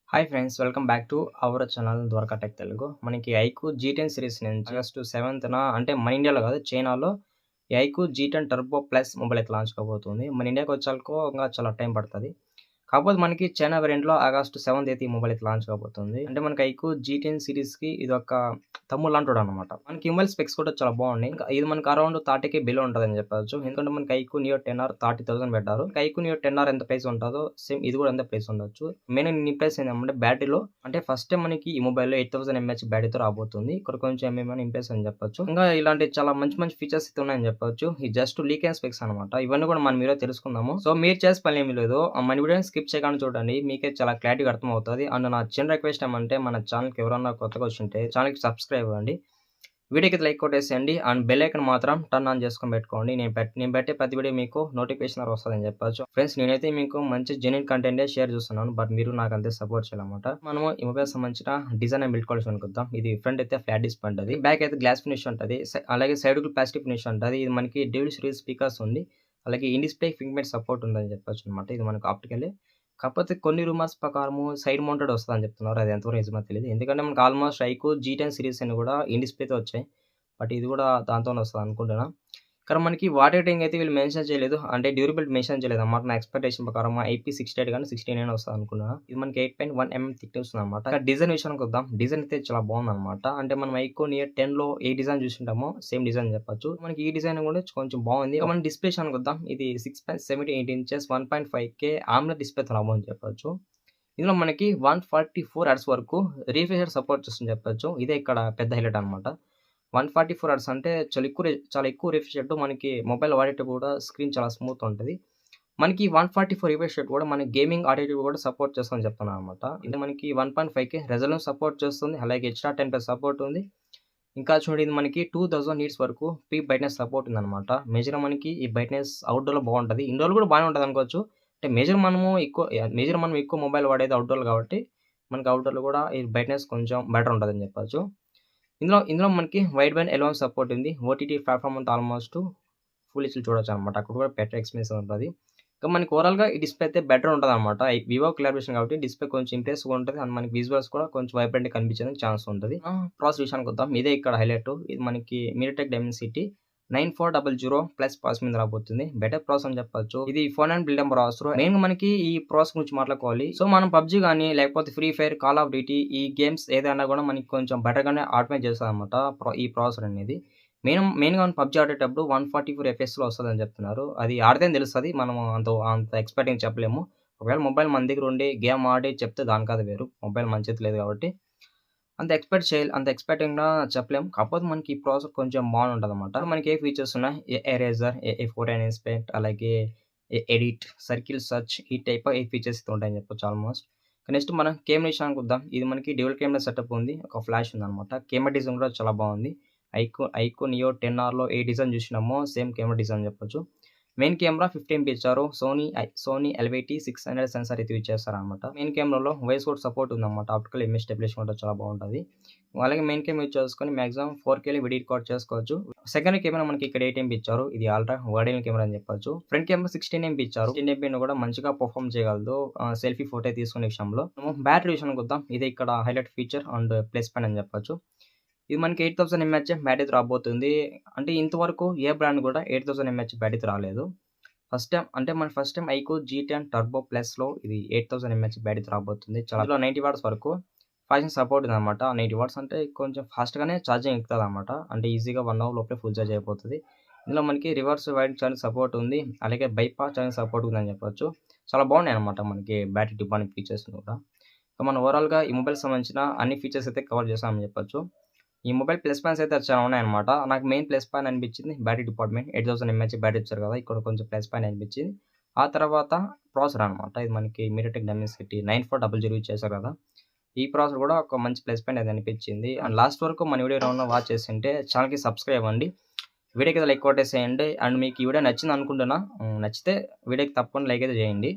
Hi friends, welcome back to our channel Dwaraka tech Telugu. మనకి iQOO G10 series నుంచి August 7న అంటే మన ఇండియాలో కాదు, చైనాలో ఈ iQOO G10 turbo plus mobile అయితే లాంచ్ కాబోతుంది. మన ఇండియాకి వచ్చాకో ఇంకా చాలా టైం పడుతుంది. కాకపోతే మనకి చైనా వేరియంట్‌లో ఆగస్టు 7th అయితే ఈ మొబైల్ అయితే లాంచ్ కాబోతుంది. అంటే మనకి ఐక్యూ G10 సిరీస్‌కి ఇదొక తమ్ముడు లాంటోడనమాట. మనకి మొబైల్ స్పెక్స్ కూడా చాలా బాగున్నాయి. ఇంకా ఇది మనకి అరౌండ్ 30,000 బిలో ఉంటదని చెప్పొచ్చు. ఎందుకంటే మనకి ఐక్యూ నియో 10R 30,000 పెట్టారు. ఐక్యూ నియో 10R ఎంత ప్రైస్ ఉంటదో సేమ్ ఇది కూడా అంతే ప్రైస్ ఉండొచ్చు. మెయిన్ ఇంప్రెస్ ఏంటంటే బ్యాటరీలో అంటే ఫస్ట్ టైం మనకి ఈ మొబైల్‌లో 8000 mAh బ్యాటరీతో రాబోతుంది. ఇక్కడ కొంచెం ఏమేమని ఇంప్రెస్ అని చెప్పొచ్చు. ఇంకా ఇలాంటి చాలా మంచి మంచి ఫీచర్స్ అయితే ఉన్నాయని చెప్పొచ్చు. ఇది జస్ట్ లీక్ అయిన స్పెక్స్ అనమాట. ఇవన్నీ కూడా మనం మీరే తెలుసుకుందాము. సో మీరు చేసే పని ఏమీ లేదు. మన వీడియోని స్కిప్ చేయకుండా చూడండి. మీకే చాలా క్లారిటీగా అర్థమవుతది. అండ్ నా చిన్న రిక్వెస్ట్ ఏమంటే మన ఛానల్‌కి ఎవరైనా కొత్తగా వచ్చుంటే ఛానల్‌కి సబ్స్క్రైబ్ అవ్వండి. వీడియోకి లైక్ కొట్టేసేయండి. అండ్ బెల్ ఐకాన్ మాత్రం టర్న్ ఆన్ చేసుకొని పెట్టుకోండి. నేను పెట్టే ప్రతి వీడియో మీకు నోటిఫికేషన్ ద్వారా వస్తదని చెప్పొచ్చు. ఫ్రెండ్స్, నేనైతే మీకు మంచి జెన్యూన్ కంటెంటే షేర్ చేస్తున్నాను. బట్ మీరు నాకు అంతే సపోర్ట్ చేయాలన్నమాట. మనము ఈ మొబైల్ సంబంధించిన డిజైన్ అండ్ బిల్డ్ క్వాలిటీ అనుకుందాం. ఇది ఫ్రంట్ అయితే ఫ్లాట్ డిస్ప్లే ఉంటది. బ్యాక్ అయితే గ్లాస్ ఫినిష్ ఉంటది. అలాగే సైడ్ కు ప్లాస్టిక్ ఫినిష్ ఉంటది. ఇది మనకి డ్యూయల్ సిరీస్ స్పీకర్స్ ఉంది. అలాగే ఇన్ డిస్ప్లే ఫింగర్‌ప్రింట్ సపోర్ట్ ఉందని చెప్పొచ్చు అన్నమాట. ఇది మనకు ఆప్టికలే. కాకపోతే కొన్ని రూమర్స్ ప్రకారము సైడ్ మౌంటెడ్ వస్తదని చెప్తున్నారు. అది ఎంతవరకు నిజమో తెలీదు. ఎందుకంటే మనకు ఆల్మోస్ట్ ఐక్యూ G10 సిరీస్ అని కూడా ఇన్ డిస్ప్లేతో వచ్చాయి. బట్ ఇది కూడా దాంతోనే వస్తది అనుకుంటున్నా. ఇక్కడ మనకి వాటర్ రేటింగ్ అయితే వీళ్ళు మెన్షన్ చేయలేదు. అంటే డ్యూరబిలిటీ మెన్షన్ చేయలేదన్నమాట. నా ఎక్స్‌పెక్టేషన్ ప్రకారం IP68 గాని 69 వస్తది అనుకున్నా. ఇది మనకి 8.1 థిక్‌నెస్ ఉందన్నమాట. ఇక డిజైన్ విషయానికి వద్దాం. డిజైన్ అయితే చాలా బాగుందన్నమాట. అంటే మనం ఐక్యూ నియో 10లో ఏ డిజైన్ చూసుంటామో సేమ్ డిజైన్ చెప్పొచ్చు. మనకి ఈ డిజైన్ కూడా కొంచెం బాగుంది. ఇక మనం డిస్ప్లే విషయానికి వద్దాం. ఇది 6.78 ఇంచెస్ 1.5K AMOLED డిస్ప్లేతో రాబోతుందని చెప్పొచ్చు. ఇందులో మనకి 144 హెర్ట్జ్ వరకు రిఫ్రెష్ సపోర్ట్ చేస్తుందని చెప్పొచ్చు. ఇదే ఇక్కడ పెద్ద హైలైట్ అన్నమాట. 144 హెర్ట్జ్ అంటే చాలా ఎక్కువ రిఫ్రెష్ రేట్. మనకి మొబైల్ వాడేటప్పుడు కూడా స్క్రీన్ చాలా స్మూత్ ఉంటది. మనకి 144 రిఫ్రెష్ రేట్ కూడా మన గేమింగ్ ఆడియోకి కూడా సపోర్ట్ చేస్తుందని చెప్తున్నానన్నమాట. ఇది మనకి 1.5K రెజల్యూషన్ సపోర్ట్ చేస్తుంది. అలాగే HDR10+ సపోర్ట్ ఉంది. ఇంకా చూడండి, ఇది మనకి 2000 నీట్స్ వరకు పీక్ బ్రైట్‌నెస్ సపోర్ట్ ఉందన్నమాట. మేజర్‌గా మనకి ఈ బ్రైట్‌నెస్ అవుట్‌డోర్‌లో బాగుంటది. ఇండోర్‌లో కూడా బాగానే ఉంటది అనుకోవచ్చు. అంటే మేజర్ మనం ఎక్కువ మొబైల్ వాడేది అవుట్‌డోర్‌లో కాబట్టి మనకి అవుట్‌డోర్‌లో కూడా ఈ బ్రైట్‌నెస్ కొంచెం బెటర్ ఉంటదని చెప్పొచ్చు. ఇందులో మనకి వైడ్ బ్యాండ్ ఎలోన్ సపోర్ట్ ఉంది. ఓటీటీ ప్లాట్‌ఫామ్ అంతా ఆల్మోస్ట్ ఫుల్ హెచ్‌డీ చూడొచ్చనమాట. అక్కడ కూడా బెటర్ ఎక్స్‌పీరియన్స్ ఉంటది. ఇంకా మనకి ఓవరాల్‌గా ఈ డిస్ప్లే అయితే బెటర్ ఉంటదనమాట. వివో కొలాబరేషన్ కాబట్టి డిస్ప్లే కొంచెం ఇంప్రెసివ్‌గా ఉంటది. అండ్ మనకి విజువల్స్ కూడా కొంచెం వైబ్రెంట్‌గా కనిపించడానికి ఛాన్స్ ఉంటది. ప్రాసెసర్ విషయానికి వద్దాం. ఇదే ఇక్కడ హైలైట్. ఇది మనకి మీడియాటెక్ డైమెన్సిటీ 9400 ప్లస్ ప్రాసెసర్ మీద రాబోతుంది. బెటర్ ప్రాసెసర్ అని చెప్పొచ్చు. ఇది 4 బిల్డెన్ ప్రాసెసర్. మెయిన్‌గా మనకి ఈ ప్రాసెసర్ గురించి మాట్లాడుకోవాలి. సో మనం పబ్‌జీ గాని లేకపోతే free fire, call of duty ఈ గేమ్స్ ఏదైనా కూడా మనకి కొంచెం బెటర్‌గానే ఆటోమేట్ చేస్తదనమాట ఈ ప్రాసెసర్ అనేది. మెయిన్‌గా మనం పబ్‌జీ ఆడేటప్పుడు 144 ఎఫ్‌పిఎస్‌లో వస్తదని చెప్తున్నారు. అది ఆడితేనే తెలుస్తది. మనము అంత ఎక్స్‌పెక్ట్ చెప్పలేము. ఒకవేళ మొబైల్ మన దగ్గర ఉండి గేమ్ ఆడి చెప్తే దాని కథ వేరు. మొబైల్ మన చేతిలో లేదు కాబట్టి అంత ఎక్స్‌పెక్టింగ్‌గా చెప్పలేము. కాకపోతే మనకి ఈ ప్రాసెసర్ కొంచెం బాగుంటదన్నమాట. మనకి ఏ ఫీచర్స్ ఉన్నాయి, ఎరేజర్, ఫోటో ఇన్స్పెక్ట్, అలాగే ఎడిట్, సర్కిల్ సెర్చ్ ఈ టైప్ ఫీచర్స్ అయితే ఉంటాయని చెప్పొచ్చు ఆల్మోస్ట్. నెక్స్ట్ మనం కెమెరా విషయానికి వద్దాం. ఇది మనకి డ్యూయల్ కెమెరా సెటప్ ఉంది. ఒక ఫ్లాష్ ఉందన్నమాట. కెమెరా డిజైన్ కూడా చాలా బాగుంది. ఐక్యూ నియో 10Rలో ఏ డిజైన్ చూసినామో సేమ్ కెమెరా డిజైన్ చెప్పొచ్చు. మెయిన్ కెమెరా 15 MP ఇచ్చారు. సోనీ LVT 600 సెన్సార్ అయితే యూజ్ చేస్తారనమాట. మెయిన్ కెమెరాలో వాయిస్ కోడ్ సపోర్ట్ ఉందన్నమాట. ఆప్టికల్ ఇమేజ్ స్టెబిలైజేషన్ కూడా చాలా బాగుంటది. అలాగే మెయిన్ కెమెరా యూజ్ చేసుకొని మాక్సిమం 4Kలో వీడియో రికార్డ్ చేసుకోవచ్చు. సెకండరీ కెమెరా మనకి ఇక్కడ 8 MP ఇచ్చారు. ఇది అల్ట్రా వైడ్ యాంగిల్ కెమెరా అని చెప్పొచ్చు. ఫ్రంట్ కెమెరా 16 MP ఇచ్చారు. 16 MP కూడా మంచిగా పర్ఫార్మ్ చేయగలదు సెల్ఫీ ఫోటో తీసుకునే విషయంలో. బ్యాటరీ విషయానికి వద్దాం. ఇది ఇక్కడ highlight feature and plus point అని చెప్పొచ్చు. ఇది మనకి 8000 mAh బ్యాటరీతో రాబోతుంది. అంటే ఇంతవరకు ఏ బ్రాండ్ కూడా 8000 mAh బ్యాటరీతో రాలేదు. First time IQ G10 turbo ప్లస్‌లో ఇది 8000 mAh బ్యాటరీతో రాబోతుంది. ఇందులో 90 వాట్స్ వరకు ఫాస్ట్ సపోర్ట్ ఉందన్నమాట. 90 వాట్స్ అంటే కొంచెం ఫాస్ట్‌గానే ఛార్జింగ్ ఎక్కుతదన్నమాట. అంటే ఈజీగా 1 అవర్ లోపలే ఫుల్ ఛార్జ్ అయిపోతది. ఇందులో మనకి రివర్స్ వైడ్ ఛార్జింగ్ సపోర్ట్ ఉంది. అలాగే బైపాస్ ఛార్జింగ్ సపోర్ట్ ఉందని చెప్పొచ్చు. చాలా బాగున్నాయన్నమాట మనకి బ్యాటరీ డిపార్ట్మెంట్ ఫీచర్స్ కూడా. మనం ఓవరాల్‌గా ఈ మొబైల్‌కి సంబంధించిన అన్ని ఫీచర్స్ అయితే కవర్ చేసామని చెప్పొచ్చు. ఈ మొబైల్ ప్లస్ పాయింట్స్ అయితే చాలా ఉన్నాయన్నమాట. నాకు మెయిన్ ప్లస్ పాయింట్ అనిపించింది బ్యాటరీ డిపార్ట్మెంట్. 8000 mAh బ్యాటరీ ఇచ్చారు కదా! ఇక్కడ కొంచెం ప్లస్ పాయింట్ అనిపించింది. ఆ తర్వాత ప్రాసెసర్ అనమాట. ఇది మనకి మీడియాటెక్ డైమెన్సిటీ 9400 యూజ్ చేశారు కదా! ఈ ప్రాసెసర్ కూడా ఒక మంచి ప్లస్ పాయింట్ అది అనిపించింది. అండ్ లాస్ట్ వరకు మన వీడియో ఏమన్నా వాచ్ చేసింటే ఛానల్‌కి సబ్స్క్రైబ్ అవ్వండి. వీడియోకి లైక్ కొట్టేసేయండి. అండ్ మీకు ఈ వీడియో నచ్చింది అనుకుంటున్నా. నచ్చితే వీడియోకి తప్పకుండా లైక్ అయితే చేయండి.